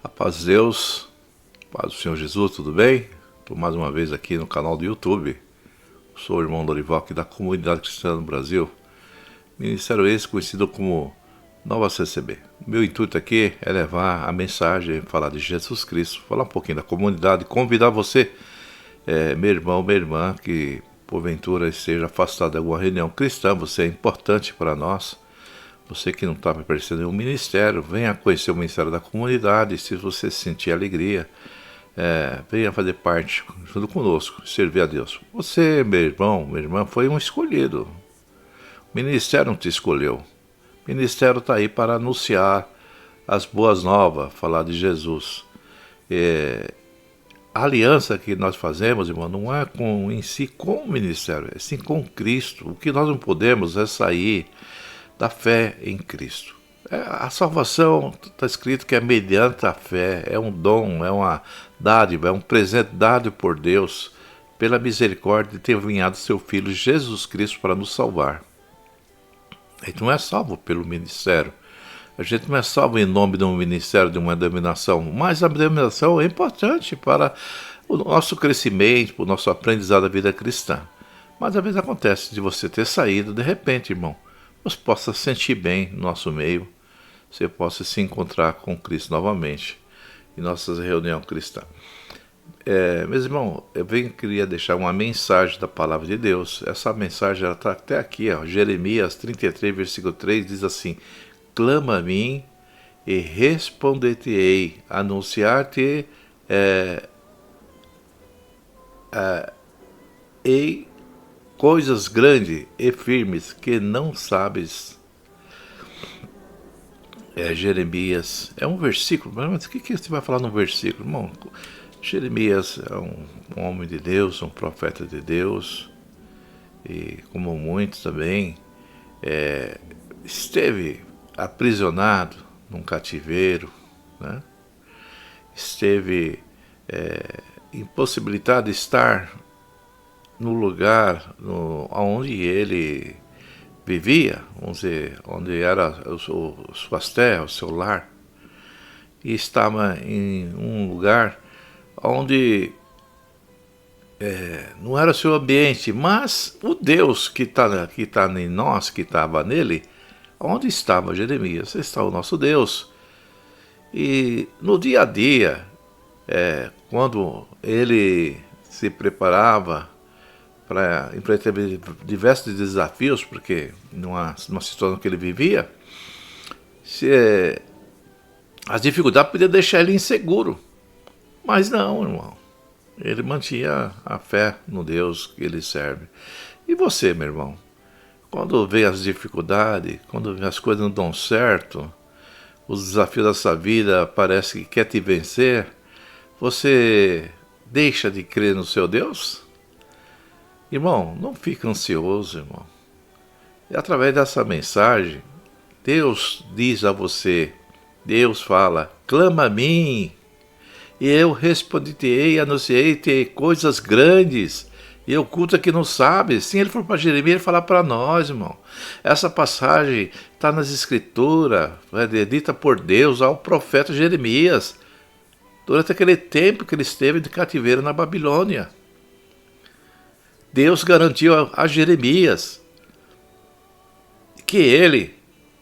A paz de Deus, paz do Senhor Jesus, tudo bem? Estou mais uma vez aqui no canal do YouTube. Sou o irmão Lorival aqui da Comunidade Cristã no Brasil. Ministério esse conhecido como Nova CCB. O meu intuito aqui é levar a mensagem, falar de Jesus Cristo, falar um pouquinho da comunidade, convidar você, meu irmão, minha irmã, que porventura esteja afastado de alguma reunião cristã. Você é importante para nós. Você que não está pertencendo a um ministério, venha conhecer o ministério da comunidade. Se você sentir alegria, venha fazer parte junto conosco, servir a Deus. Você, meu irmão, minha irmã, foi um escolhido. O ministério não te escolheu. O ministério está aí para anunciar as boas novas, falar de Jesus. A aliança que nós fazemos, irmão, não é em si com o ministério, é sim com Cristo. O que nós não podemos é sair da fé em Cristo. A salvação está escrito que é mediante a fé, é um dom, é uma dádiva, é um presente dado por Deus pela misericórdia de ter enviado seu Filho Jesus Cristo para nos salvar. A gente não é salvo pelo ministério, a gente não é salvo em nome de um ministério, de uma denominação, mas a denominação é importante para o nosso crescimento, para o nosso aprendizado da vida cristã. Mas às vezes acontece de você ter saído de repente, irmão, você possa sentir bem no nosso meio, você possa se encontrar com Cristo novamente em nossas reuniões cristãs. Meus irmãos, queria deixar uma mensagem da palavra de Deus. Essa mensagem está até aqui, ó, Jeremias 33, versículo 3, diz assim: clama a mim e responder-te-ei, anunciar-te ei coisas grandes e firmes que não sabes. Jeremias, é um versículo, mas o que você vai falar no versículo, irmão? Jeremias é um homem de Deus, um profeta de Deus, e como muitos também, esteve aprisionado num cativeiro, né? Esteve impossibilitado de estar no lugar onde ele vivia, vamos dizer, onde era suas terras, o seu lar, e estava em um lugar onde não era seu ambiente, mas o Deus que está em nós, que estava nele, onde estava Jeremias? Está o nosso Deus. E no dia a dia, quando ele se preparava para enfrentar diversos desafios, porque numa situação que ele vivia, as dificuldades podiam deixar ele inseguro. Mas não, irmão. Ele mantinha a fé no Deus que ele serve. E você, meu irmão? Quando vê as dificuldades, quando vê as coisas não dão certo, os desafios dessa vida parece que quer te vencer, você deixa de crer no seu Deus? Irmão, não fique ansioso, irmão. E através dessa mensagem, Deus diz a você, Deus fala, clama a mim, e eu responderei e anunciei-te coisas grandes e ocultas que não sabes. Sim, ele falou para Jeremias, ele fala para nós, irmão. Essa passagem está nas escrituras, dita por Deus ao profeta Jeremias, durante aquele tempo que ele esteve de cativeiro na Babilônia. Deus garantiu a Jeremias que ele,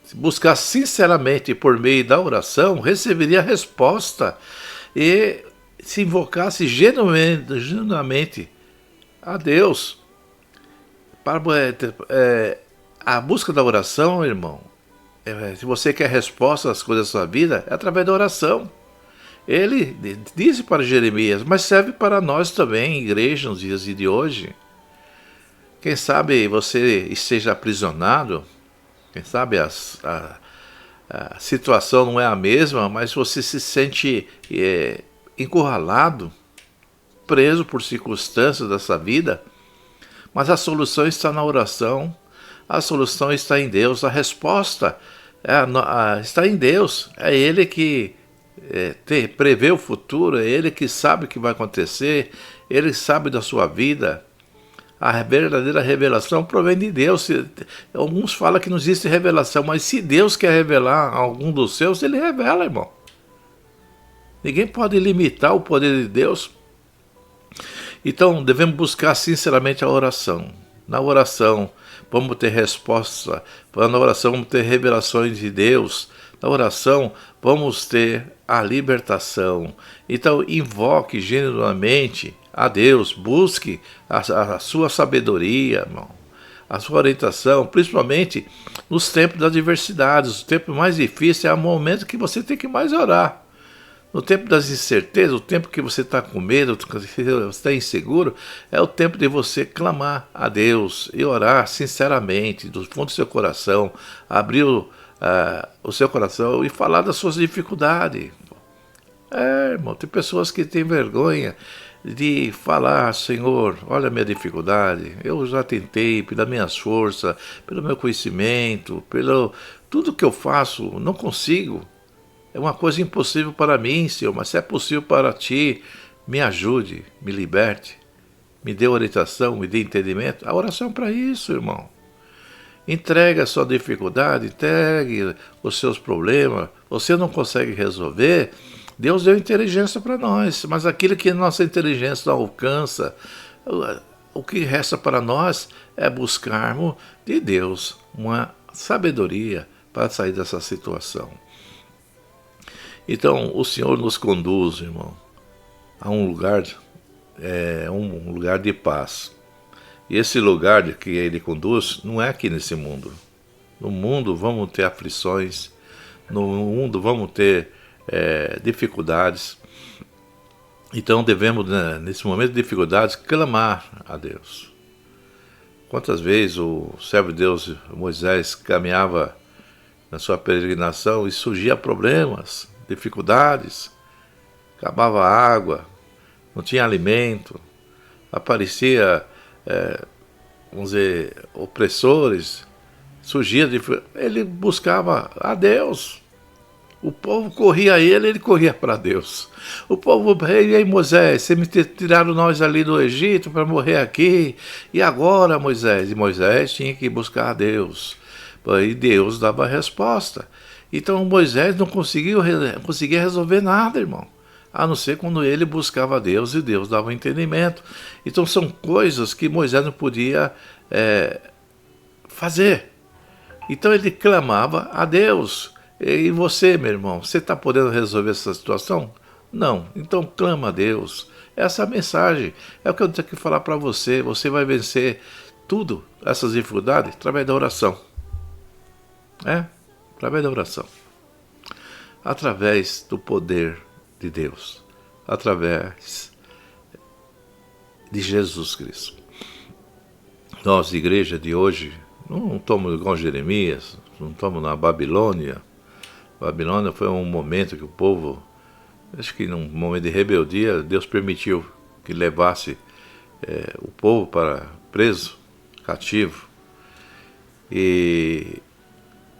se buscasse sinceramente por meio da oração, receberia a resposta e se invocasse genuinamente a Deus. A busca da oração, irmão, se você quer resposta às coisas da sua vida, é através da oração. Ele disse para Jeremias, mas serve para nós também, igreja, nos dias de hoje. Quem sabe você esteja aprisionado, quem sabe a situação não é a mesma, mas você se sente encurralado, preso por circunstâncias dessa vida, mas a solução está na oração, a solução está em Deus, a resposta está em Deus, é Ele que prevê o futuro, é Ele que sabe o que vai acontecer, Ele sabe da sua vida. A verdadeira revelação provém de Deus. Alguns falam que não existe revelação, mas se Deus quer revelar a algum dos seus, Ele revela, irmão. Ninguém pode limitar o poder de Deus. Então, devemos buscar sinceramente a oração. Na oração, vamos ter resposta. Na oração, vamos ter revelações de Deus. Na oração, vamos ter a libertação. Então, invoque genuinamente a Deus. Busque a sua sabedoria, irmão, a sua orientação, principalmente nos tempos das adversidades. O tempo mais difícil é o momento que você tem que mais orar. No tempo das incertezas, o tempo que você está com medo, que você está inseguro, é o tempo de você clamar a Deus e orar sinceramente, do fundo do seu coração, abrir o seu coração e falar das suas dificuldades. Irmão, tem pessoas que têm vergonha de falar: Senhor, olha a minha dificuldade, eu já tentei, pelas minhas forças, pelo meu conhecimento, pelo tudo que eu faço, não consigo. É uma coisa impossível para mim, Senhor, mas se é possível para Ti, me ajude, me liberte, me dê orientação, me dê entendimento. A oração é para isso, irmão. Entregue a sua dificuldade, entregue os seus problemas. Você não consegue resolver, Deus deu inteligência para nós, mas aquilo que nossa inteligência não alcança, o que resta para nós é buscarmos de Deus uma sabedoria para sair dessa situação. Então, o Senhor nos conduz, irmão, a um lugar de paz. E esse lugar que Ele conduz não é aqui nesse mundo. No mundo vamos ter aflições, no mundo vamos ter dificuldades. Então devemos, nesse momento de dificuldades, clamar a Deus. Quantas vezes o servo de Deus, Moisés, caminhava na sua peregrinação e surgia problemas, dificuldades, acabava a água, não tinha alimento, aparecia, vamos dizer, opressores, surgia, ele buscava a Deus. O povo corria a ele corria para Deus. O povo, ei Moisés, você me tiraram nós ali do Egito para morrer aqui, e agora, Moisés? E Moisés tinha que buscar a Deus, e Deus dava a resposta. Então Moisés não conseguia resolver nada, irmão, a não ser quando ele buscava a Deus e Deus dava entendimento. Então são coisas que Moisés não podia fazer. Então ele clamava a Deus. E você, meu irmão, você está podendo resolver essa situação? Não. Então clama a Deus. Essa é a mensagem. É o que eu tenho que falar para você. Você vai vencer tudo, essas dificuldades, através da oração. Através da oração. Através do poder de Deus. Através de Jesus Cristo. Nós, igreja de hoje, não estamos igual Jeremias, não estamos na Babilônia. Babilônia foi um momento que o povo, acho que num momento de rebeldia, Deus permitiu que levasse o povo para preso, cativo. E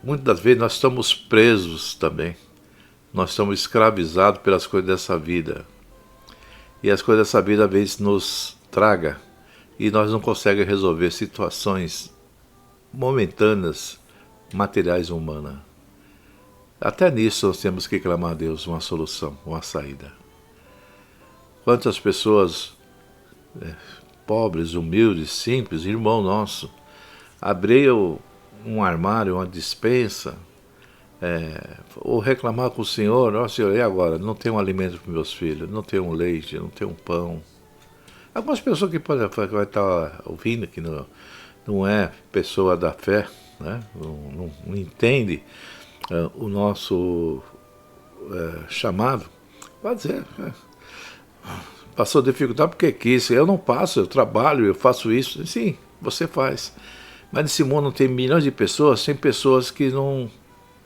muitas das vezes nós estamos presos também. Nós estamos escravizados pelas coisas dessa vida. E as coisas dessa vida às vezes nos traga e nós não conseguimos resolver situações momentâneas, materiais humanas. Até nisso nós temos que clamar a Deus uma solução, uma saída. Quantas pessoas pobres, humildes, simples, irmão nosso, abriu um armário, uma despensa, ou reclamar com o Senhor: ó Senhor, e agora? Não tenho um alimento para meus filhos, não tenho um leite, não tenho um pão. Algumas pessoas que vai estar ouvindo, que não é pessoa da fé, né? não entende o nosso chamado, vai dizer, passou dificuldade porque quis. Eu não passo, eu trabalho, eu faço isso. Sim, você faz. Mas nesse mundo tem milhões de pessoas, tem pessoas que não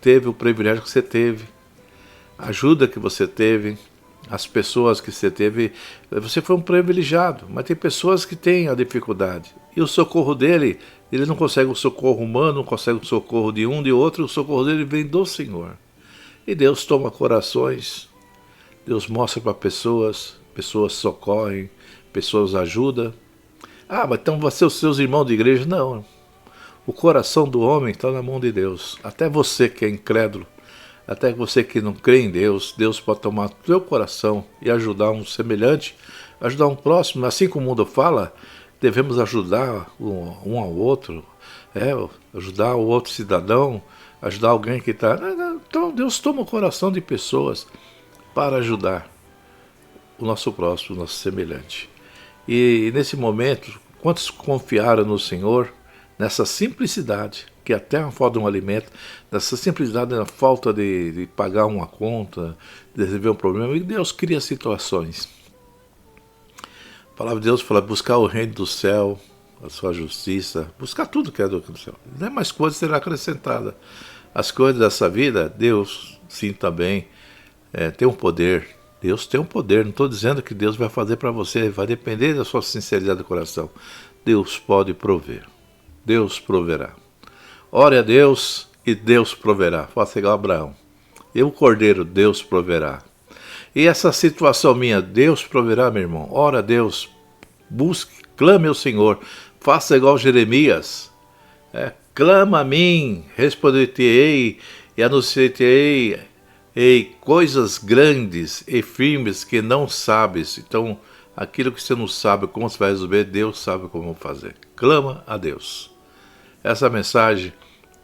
teve o privilégio que você teve, a ajuda que você teve, as pessoas que você teve. Você foi um privilegiado, mas tem pessoas que têm a dificuldade. E o socorro dele, ele não consegue o socorro humano, não consegue o socorro de um, de outro, o socorro dele vem do Senhor. E Deus toma corações, Deus mostra para pessoas socorrem, pessoas ajudam. Mas então você, os seus irmãos de igreja? Não. O coração do homem está na mão de Deus. Até você que é incrédulo, Até você que não crê em Deus, Deus pode tomar o teu coração e ajudar um semelhante, ajudar um próximo. Assim como o mundo fala, devemos ajudar um ao outro, ajudar o outro cidadão, ajudar alguém que está... Então Deus toma o coração de pessoas para ajudar o nosso próximo, o nosso semelhante. E nesse momento, quantos confiaram no Senhor nessa simplicidade, que até a falta de um alimento, nessa simplicidade, na falta de pagar uma conta, de resolver um problema, e Deus cria situações. A palavra de Deus fala, buscar o reino do céu, a sua justiça, buscar tudo que é do céu. Não é mais coisa será acrescentada. As coisas dessa vida, Deus, sim, também, tem um poder. Deus tem um poder, não estou dizendo que Deus vai fazer para você, vai depender da sua sinceridade do coração. Deus pode prover, Deus proverá. Ore a Deus e Deus proverá. Faça igual a Abraão. Eu, o cordeiro, Deus proverá. E essa situação minha, Deus proverá, meu irmão. Ora a Deus, busque, clame ao Senhor. Faça igual Jeremias. Clama a mim, responder-te-ei e anunciar-te-ei coisas grandes e firmes que não sabes. Então, aquilo que você não sabe como você vai resolver, Deus sabe como fazer. Clama a Deus. Essa mensagem,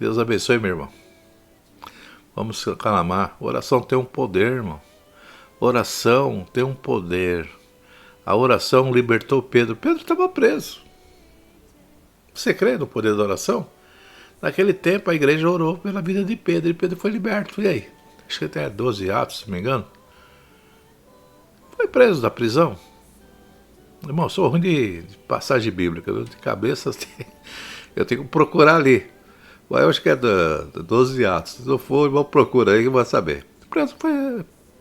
Deus abençoe, meu irmão. Vamos clamar. Oração tem um poder, irmão. Oração tem um poder. A oração libertou Pedro. Pedro estava preso. Você crê no poder da oração? Naquele tempo a igreja orou pela vida de Pedro e Pedro foi liberto. E aí? Acho que até 12 Atos, se não me engano. Foi preso da prisão. Irmão, sou ruim de passagem bíblica, de cabeça eu tenho que procurar ali. Mas eu acho que é 12 Atos. Se não for, irmão, procura aí que vai saber.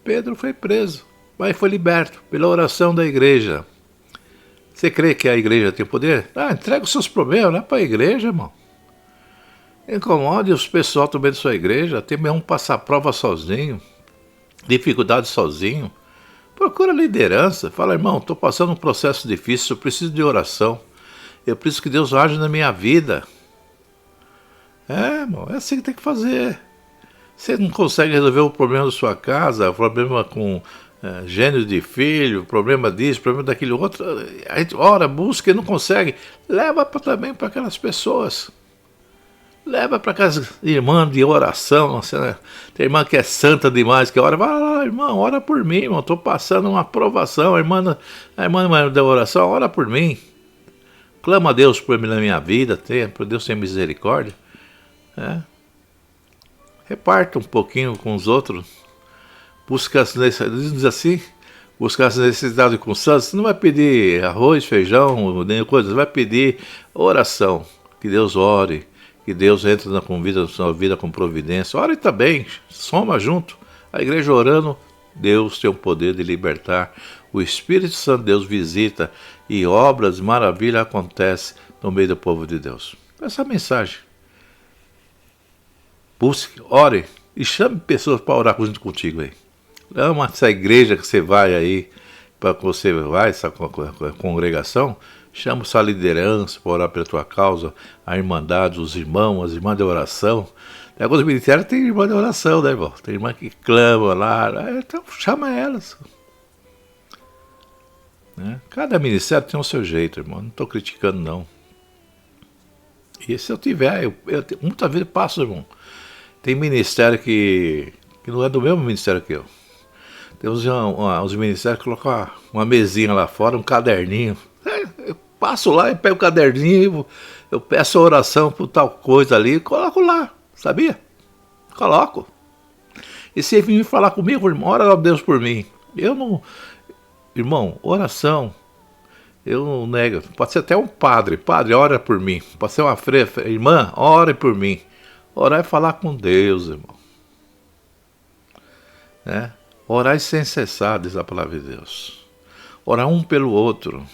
Pedro foi preso, mas foi liberto pela oração da igreja. Você crê que a igreja tem poder? Entrega os seus problemas, não é para a igreja, irmão. Incomode os pessoal também da sua igreja, tem mesmo passar prova sozinho, dificuldade sozinho. Procura liderança, fala, irmão, estou passando um processo difícil, eu preciso de oração, eu preciso que Deus age na minha vida. Irmão, é assim que tem que fazer. Você não consegue resolver o problema da sua casa, o problema com gênero de filho, problema disso, problema daquele outro, a gente ora, busca e não consegue, leva também para aquelas pessoas. Leva para casa irmã de oração, né? Tem irmã que é santa demais, que ora, vai lá, irmão, ora por mim, irmão, estou passando uma aprovação, a irmã da oração, ora por mim. Clama a Deus por mim na minha vida, para Deus ter misericórdia. Reparta um pouquinho com os outros, busca as necessidades, diz assim, buscar as necessidades com os santos. Você não vai pedir arroz, feijão, nem coisa, você vai pedir oração, que Deus ore, que Deus entre na sua vida com providência. Ore também, soma junto. A igreja orando, Deus tem o poder de libertar. O Espírito Santo de Deus visita e obras, maravilha acontece no meio do povo de Deus. Essa é a mensagem. Busque, ore e chame pessoas para orar junto contigo aí. Ama essa igreja que você vai aí, para que você vai, essa congregação. Chama sua liderança para orar pela tua causa, a irmandade, os irmãos, as irmãs de oração. Negócio ministério tem irmã de oração, né, irmão? Tem irmã que clama lá, então chama elas. Cada ministério tem o seu jeito, irmão. Não estou criticando, não. E se eu tiver, eu muitas vezes passo, irmão. Tem ministério que não é do mesmo ministério que eu. Tem uns ministérios que colocam uma mesinha lá fora, um caderninho. Eu passo lá e pego o caderninho, eu peço oração por tal coisa ali, coloco lá, sabia? Coloco. E se ele vir falar comigo, irmão, ora a Deus por mim. Eu não... Irmão, oração, eu não nego. Pode ser até um padre, ora por mim. Pode ser uma freira, irmã, ore por mim. Orar é falar com Deus, irmão. Orar sem cessar, diz a palavra de Deus. Orar um pelo outro.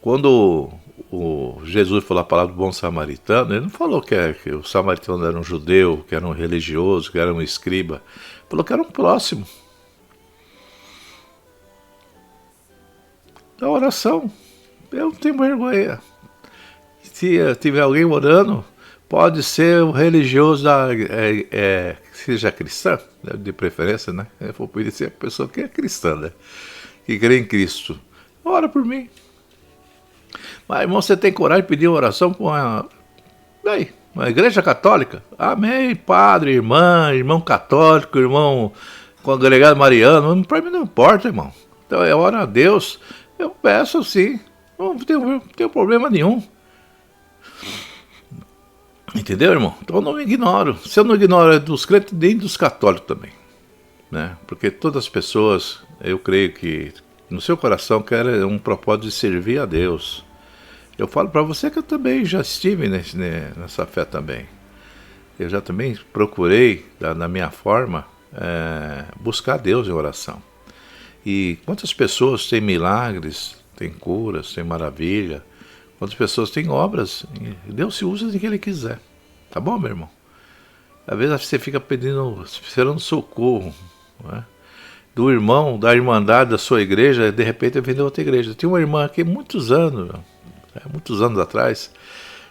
Quando o Jesus falou a palavra do bom samaritano, ele não falou que o samaritano era um judeu, que era um religioso, que era um escriba. Ele falou que era um próximo. Da oração, eu não tenho vergonha. Se tiver alguém orando pode ser o religioso que seja cristã, né, de preferência, né? Eu vou pedir ser a pessoa que é cristã, né? Que crê em Cristo. Ora por mim. Mas, irmão, você tem coragem de pedir oração para uma igreja católica? Amém, padre, irmã, irmão católico, irmão congregado mariano. Para mim não importa, irmão. Então é hora a Deus. Eu peço sim. Não tenho problema nenhum. Entendeu, irmão? Então eu não me ignoro. Se eu não ignoro dos crentes, nem dos católicos também. Né? Porque todas as pessoas, eu creio que no seu coração querem um propósito de servir a Deus. Eu falo para você que eu também já estive nessa fé também. Eu já também procurei, na minha forma, buscar Deus em oração. E quantas pessoas têm milagres, têm curas, têm maravilha, quantas pessoas têm obras, Deus se usa de que Ele quiser. Tá bom, meu irmão? Às vezes você fica esperando socorro, né? Do irmão, da irmandade da sua igreja, de repente vem de outra igreja. Tinha uma irmã aqui muitos anos atrás,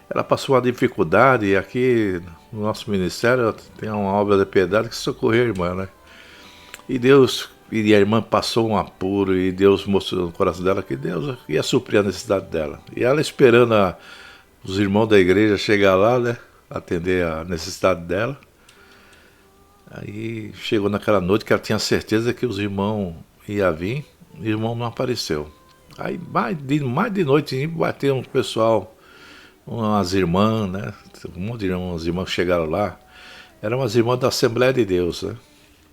ela passou uma dificuldade, e aqui no nosso ministério tem uma obra de piedade que socorreu a irmã, né? E a irmã passou um apuro, e Deus mostrou no coração dela que Deus ia suprir a necessidade dela. E ela esperando os irmãos da igreja chegar lá, né? Atender a necessidade dela. Aí chegou naquela noite que ela tinha certeza que os irmãos iam vir, e o irmão não apareceu. Aí mais de noite bateu um pessoal, umas irmãs, né? Um monte de irmãs, chegaram lá. Eram umas irmãs da Assembleia de Deus, né?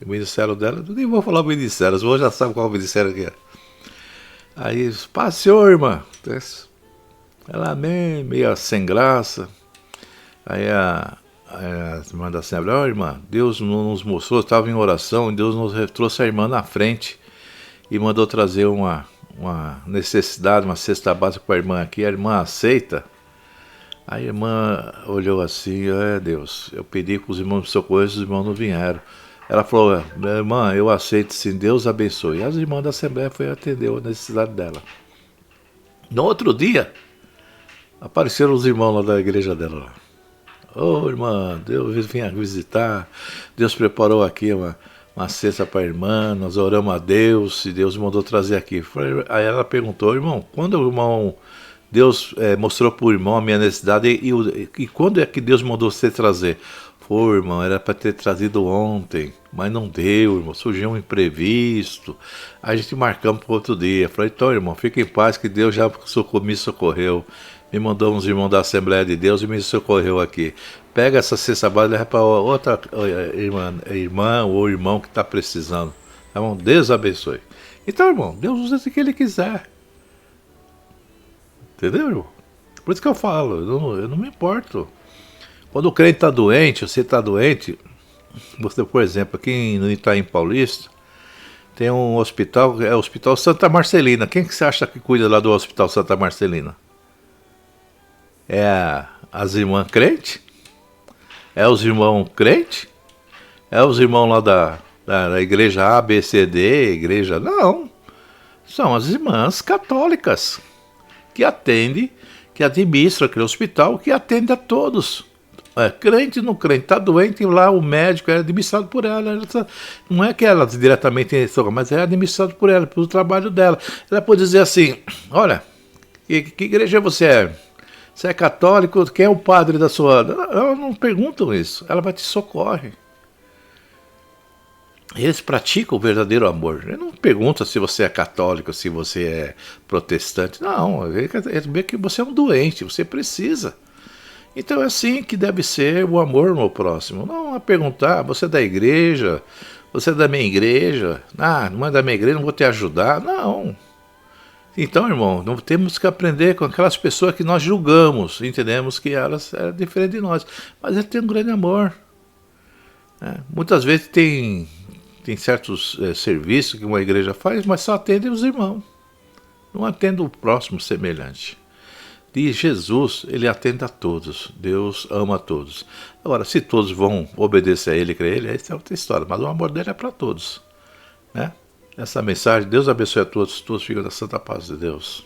O ministério dela, nem vou falar o ministério, você já sabe qual o ministério que é. Aí, paz, senhor, irmã. Ela meio sem graça. Aí a irmã da Assembleia, irmã, Deus nos mostrou, estava em oração, e Deus nos trouxe a irmã na frente e mandou trazer uma necessidade, uma cesta básica para a irmã aqui. A irmã aceita. A irmã olhou assim, Deus, eu pedi que os irmãos me socorressem, os irmãos não vieram. Ela falou, minha irmã, eu aceito sim, Deus abençoe. E as irmãs da Assembleia foram atender a necessidade dela. No outro dia, apareceram os irmãos lá da igreja dela. Irmã, Deus vinha visitar, Deus preparou aqui uma cesta para a irmã, nós oramos a Deus, e Deus mandou trazer aqui. Aí ela perguntou, irmão, quando o irmão, Deus mostrou para o irmão a minha necessidade, e quando é que Deus mandou você trazer? Foi, irmão, era para ter trazido ontem, mas não deu, irmão, surgiu um imprevisto, a gente marcamos para outro dia. Falei, então, irmão, fique em paz que Deus já me socorreu, me mandou uns irmãos da Assembleia de Deus e me socorreu aqui. Pega essa cesta básica e leva para outra irmã ou irmão que está precisando. Tá bom? Deus abençoe. Então, irmão, Deus usa o que Ele quiser. Entendeu, irmão? Por isso que eu falo, eu não me importo. Quando o crente está doente, você está doente, você, por exemplo, aqui no Itaim Paulista, tem um hospital, é o Hospital Santa Marcelina. Quem que você acha que cuida lá do Hospital Santa Marcelina? É as irmãs crentes? É os irmãos crentes? É os irmãos lá da igreja A, B, C, D, igreja... Não, são as irmãs católicas que atendem, que administram aquele hospital, que atende a todos. Crente não crente, está doente lá, o médico é administrado por ela. Não é que ela diretamente, mas é administrado por ela, pelo trabalho dela. Ela pode dizer assim, olha, que igreja você é? Você é católico? Quem é o padre da sua... Elas não perguntam isso, ela vai te socorrer. Eles praticam o verdadeiro amor. Ele não pergunta se você é católico, se você é protestante. Não, ele vê que você é um doente, você precisa. Então é assim que deve ser o amor no próximo. Não a perguntar, você é da igreja, você é da minha igreja, não é da minha igreja, não vou te ajudar. Não. Então, irmão, não temos que aprender com aquelas pessoas que nós julgamos, entendemos que elas são diferentes de nós. Mas ele tem um grande amor. Muitas vezes tem certos serviços que uma igreja faz, mas só atende os irmãos. Não atende o próximo semelhante. E Jesus, ele atende a todos. Deus ama a todos. Agora, se todos vão obedecer a ele e crer a ele, essa é outra história. Mas o amor dele é para todos. Né? Essa mensagem, Deus abençoe a todos. Todos ficam na santa paz de Deus.